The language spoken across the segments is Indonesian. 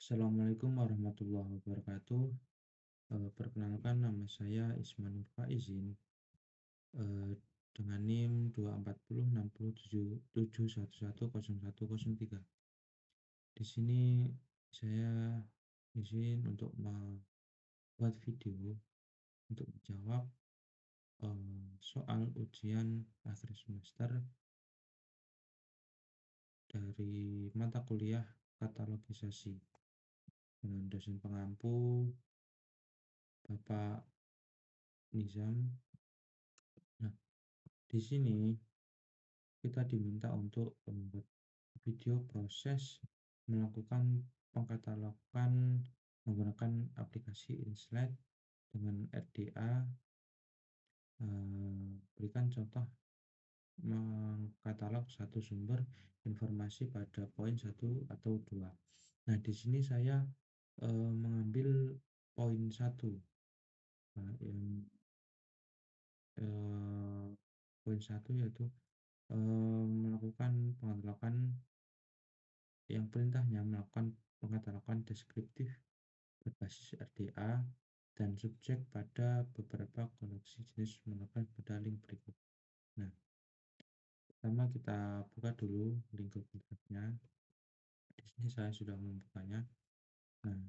Assalamualaikum warahmatullahi wabarakatuh. Perkenalkan nama saya Ismanur Faizin, eh, dengan NIM 2406077111103. Di sini saya izin untuk membuat video untuk menjawab soal ujian akhir semester dari mata kuliah katalogisasi dengan dosen pengampu Bapak Nizam. Nah, di sini kita diminta untuk membuat video proses melakukan pengkatalogan menggunakan aplikasi InSlide dengan RDA. Berikan contoh mengkatalog satu sumber informasi pada poin 1 atau 2. Nah, di sini saya mengambil poin 1. Nah, yang poin 1 yaitu melakukan pengkatalogan yang perintahnya melakukan pengkatalogan deskriptif berbasis RDA dan subjek pada beberapa koleksi jenis monograf pada link berikut. Nah, pertama kita buka dulu link Google-nya. Di sini saya sudah membukanya. Nah,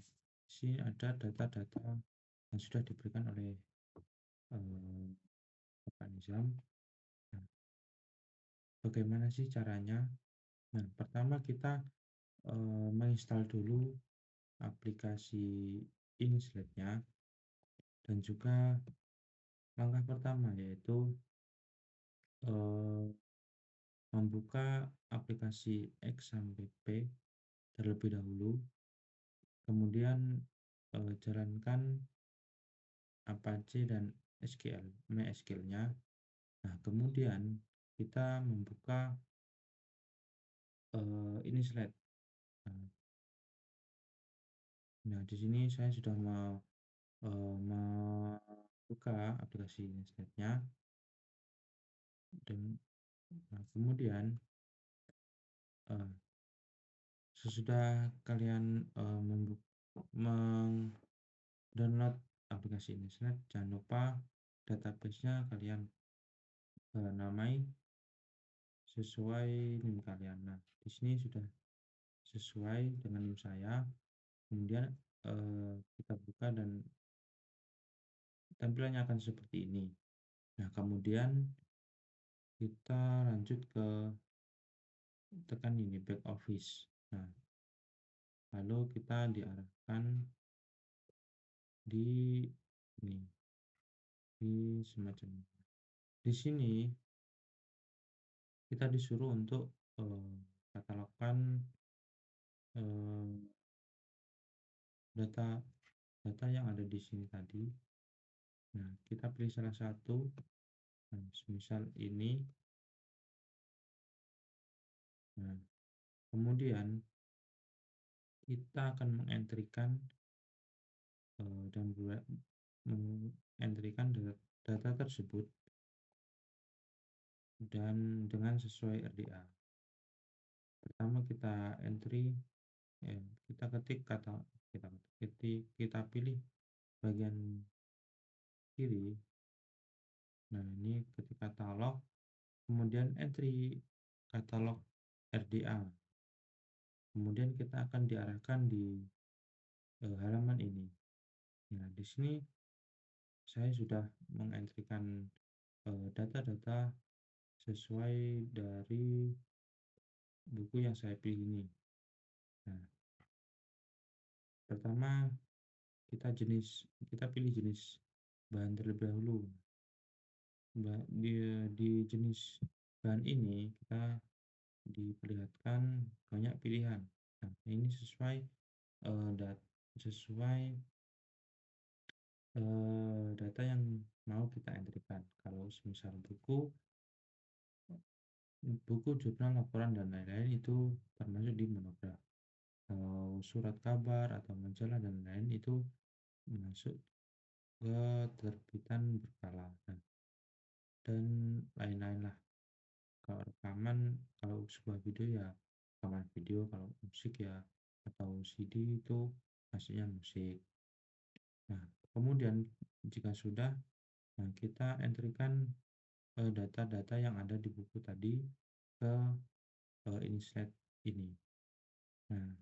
di sini ada data-data yang sudah diberikan oleh Bapak Nizam. Nah, bagaimana sih caranya? Nah, pertama kita menginstal dulu aplikasi InSlide-nya, dan juga langkah pertama yaitu membuka aplikasi X sampai P terlebih dahulu, kemudian jalankan Apache dan MySQL-nya. Nah, kemudian kita membuka InSlide. Nah, di sini saya sudah membuka aplikasi InSlide-nya, dan kemudian sesudah kalian download aplikasi InSlide, jangan lupa database-nya kalian namai sesuai NIM kalian. Nah, di sini sudah sesuai dengan NIM saya. Kemudian kita buka dan tampilannya akan seperti ini. Nah, kemudian kita lanjut ke tekan ini back office. Nah, lalu kita diarahkan di ini, di semacam ini. Di sini kita disuruh untuk katalogkan data yang ada di sini tadi. Nah, kita pilih salah satu. Nah, misal ini. Nah, kemudian kita akan mengentrikan dan mengentrikan data tersebut dan dengan sesuai RDA. Pertama kita kita ketik kita pilih bagian kiri. Nah, ini ketik katalog, kemudian entry katalog RDA. Kemudian kita akan diarahkan di halaman ini. Nah, di sini saya sudah mengentrikan data-data sesuai dari buku yang saya pilih ini. Nah, pertama kita pilih jenis bahan terlebih dahulu. Di jenis bahan ini kita diperlihatkan banyak pilihan. Nah, ini sesuai data yang mau kita entrikan. Kalau misal buku, jurnal, laporan, dan lain-lain itu termasuk di monograf. Kalau surat kabar atau majalah dan lain-lain itu masuk ke terbitan berkala. Nah, dan lain-lain lah. Kalau rekaman, kalau sebuah video ya rekaman video, kalau musik ya atau CD itu hasilnya musik. Nah, kemudian jika sudah, nah kita entry-kan data-data yang ada di buku tadi ke ini slide ini. Nah,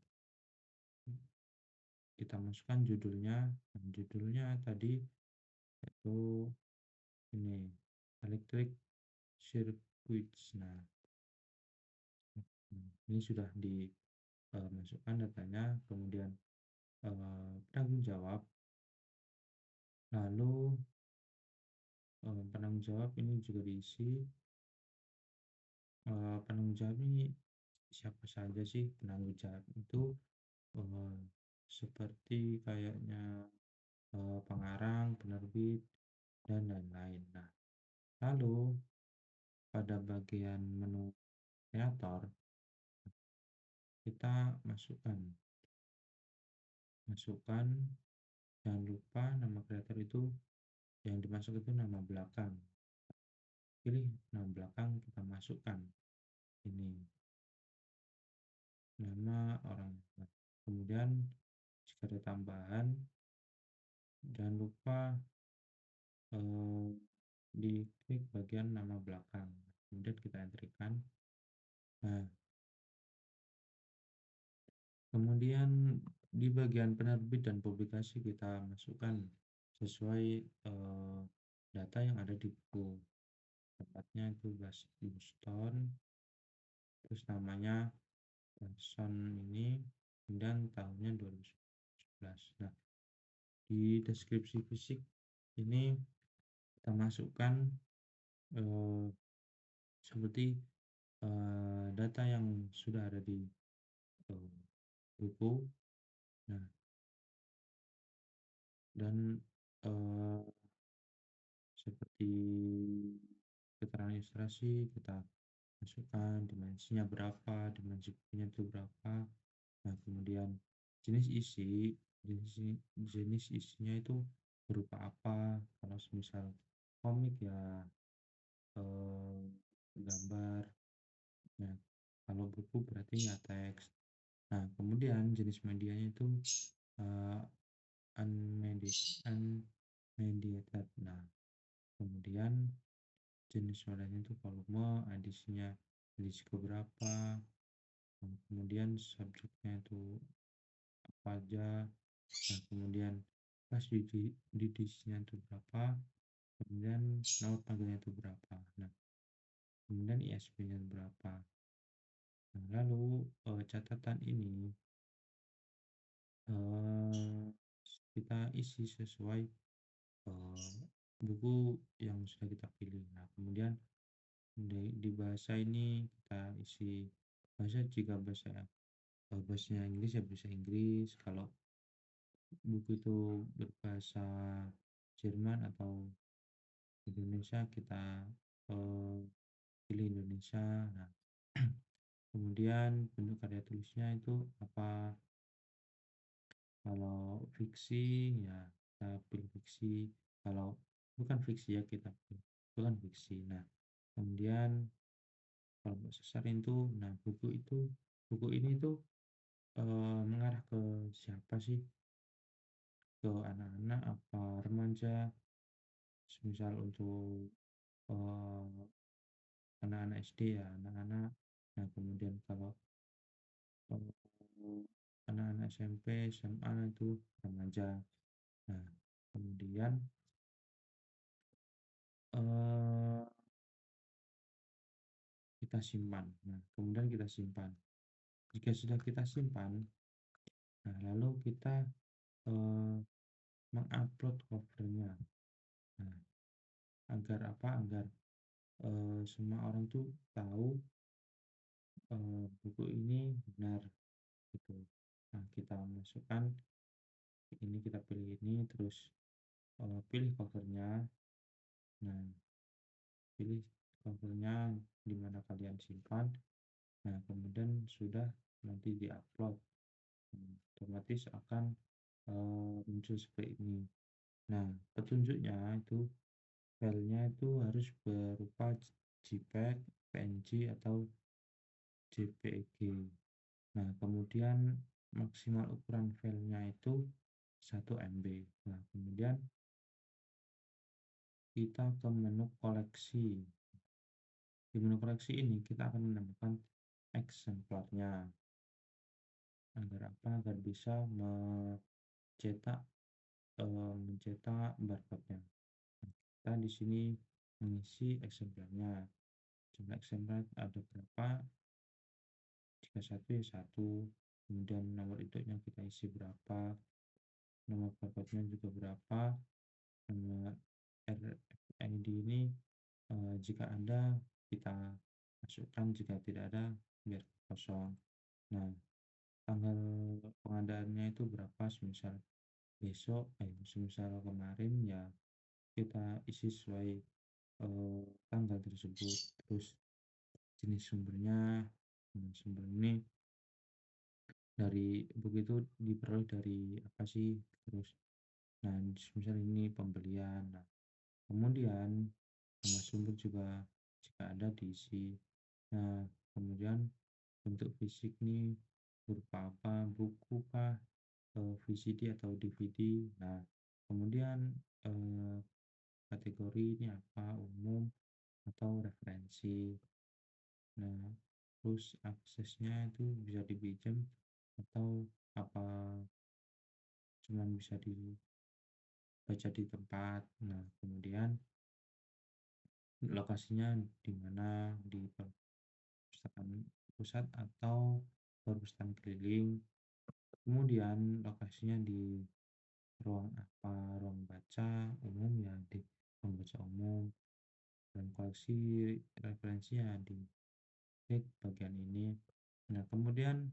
kita masukkan judulnya. Nah, judulnya tadi itu ini electric circuits. Nah, ini sudah dimasukkan datanya, kemudian penanggung jawab. Lalu penanggung jawab ini juga diisi. Penanggung jawab ini siapa saja sih? Penanggung jawab itu eh, seperti kayaknya pengarang, penerbit, dan lain-lain. Nah, lalu pada bagian menu kreator kita masukkan, jangan lupa nama kreator itu yang dimasuk itu nama belakang. Pilih nama belakang, kita masukkan ini nama orang. Kemudian jika ada tambahan, jangan lupa eh, diklik bagian nama belakang, kemudian kita entrikan. Nah, kemudian di bagian penerbit dan publikasi kita masukkan sesuai data yang ada di buku. Tempatnya itu Boston, terus namanya Son ini, kemudian tahunnya 2011. Nah, di deskripsi fisik ini kita masukkan eh, seperti data yang sudah ada di buku. Nah, dan seperti keterangan ilustrasi kita masukkan dimensinya berapa, dimensi bukunya itu berapa. Nah, kemudian jenis jenis isinya itu berupa apa. Kalau misal komik ya gambar. Nah, kalau buku berarti ya teks. Nah, kemudian jenis medianya itu uh, unmediated. Nah, kemudian jenis wadahnya itu volume, edisinya edisi keberapa, kemudian subjeknya itu apa aja. Nah, kemudian pas di edisinya itu berapa, kemudian nomor panggilnya itu berapa. Nah, kemudian ISBN-nya berapa. Nah, lalu catatan ini kita isi sesuai buku yang sudah kita pilih. Nah, kemudian di bahasa ini kita isi bahasa, jika bahasanya Inggris ya bahasa Inggris. Kalau buku itu berbahasa Jerman atau Indonesia, kita pilih Indonesia. Nah, kemudian bentuk karya tulisnya itu apa. Kalau fiksi ya kita pilih fiksi, kalau bukan fiksi ya kita pilih bukan fiksi. Nah, kemudian kalau sasaran itu, nah buku ini tuh mengarah ke siapa sih? Ke anak-anak apa remaja? Misal untuk eh, anak-anak SD ya anak-anak. Nah, kemudian kalau anak-anak SMP, SMA itu remaja. Nah, kemudian eh, kita simpan. Nah, kemudian kita simpan. Jika sudah kita simpan, nah lalu kita eh, mengupload covernya. Nah, agar apa? Agar semua orang tuh tahu buku ini benar gitu. Nah, kita masukkan ini, kita pilih ini, terus pilih covernya. Nah, pilih covernya di mana kalian simpan. Nah, kemudian sudah nanti diupload, otomatis akan muncul seperti ini. Nah, petunjuknya itu filenya itu harus berupa JPEG, PNG, atau JPEG. Nah, kemudian maksimal ukuran filenya itu 1 MB. Nah, kemudian kita ke menu koleksi. Di menu koleksi ini kita akan menambahkan eksemplarnya. Agar apa? Agar bisa mencetak barcode-nya. Kita di sini mengisi eksemplarnya. Jumlah eksemplar ada berapa? Jika satu ya satu. Kemudian nomor induknya kita isi berapa? Nomor barcode-nya juga berapa? Nomor RFID ini jika ada kita masukkan, jika tidak ada biar kosong. Nah, tanggal pengadaannya itu berapa, semisal besok, semisal kemarin ya kita isi sesuai tanggal tersebut. Terus jenis sumbernya, sumber ini dari begitu diperoleh dari apa sih, terus nah misal ini pembelian. Nah, kemudian nama sumber juga jika ada diisi. Nah, kemudian bentuk fisik nih berupa apa, buku kah, VCD atau DVD. Nah, kemudian kategori ini apa, umum atau referensi. Nah, terus aksesnya itu bisa dipinjam atau apa cuman bisa dibaca di tempat. Nah, kemudian lokasinya di mana, di perpustakaan pusat atau perpustakaan keliling. Kemudian lokasinya di ruang apa, ruang baca umum ya di ruang baca umum, dan koleksi referensi ya di klik bagian ini. Nah, kemudian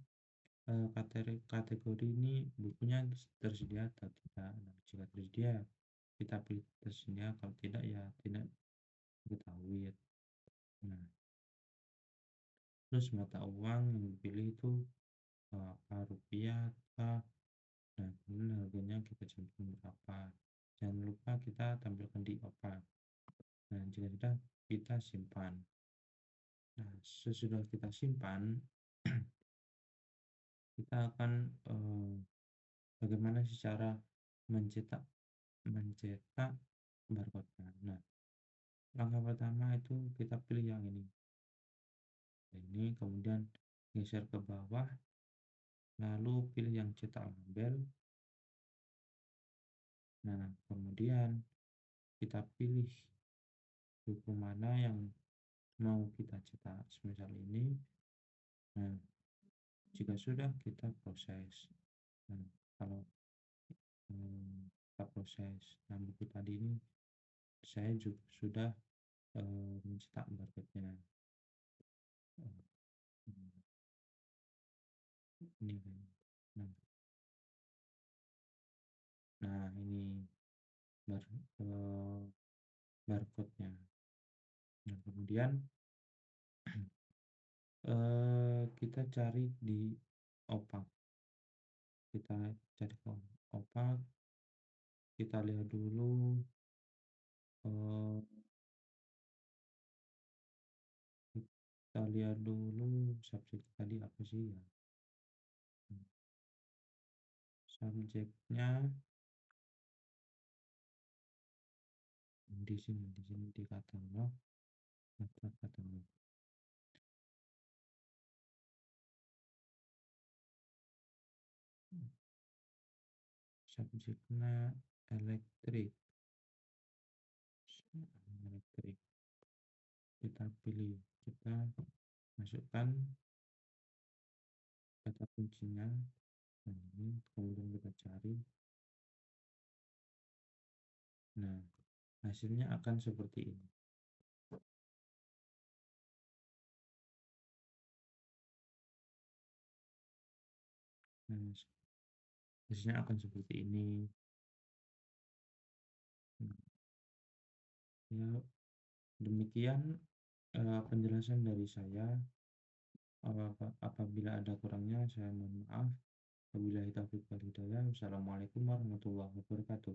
kategori ini bukunya tersedia atau tidak. Nah, jika tersedia kita pilih tersedia, kalau tidak ya tidak diketahui. Nah, terus mata uang yang dipilih itu apa, rupiah apa. Nah, kemudian harganya kita cantumkan berapa. Jangan lupa kita tampilkan di OPA. Nah, jika sudah kita simpan. Nah, sesudah kita simpan kita akan bagaimana sih cara mencetak mencetak barcode-nya. Nah, langkah pertama itu kita pilih yang ini, kemudian geser ke bawah, lalu pilih yang cetak label. Nah, kemudian kita pilih buku mana yang mau kita cetak, semisal ini. Nah, jika sudah kita proses. Nah, kalau kita proses, nah buku tadi ini saya juga sudah mencetak barcode-nya. Ini kan. Nah, ini barcode-nya. Nah, kemudian kita cari di opak. Kita cari ke opak, kita lihat dulu subjek tadi apa sih ya. Subjeknya di sini di katalog, katalog. Subjeknya elektrik. Kita pilih, kita masukkan kata kuncinya. Nah, ini kemudian kita cari. Nah, hasilnya akan seperti ini. Nah, hasilnya akan seperti ini. Ya, demikian penjelasan dari saya. Apabila ada kurangnya saya mohon maaf. Wabillahi taufiq wal hidayah. Wassalamualaikum warahmatullahi wabarakatuh.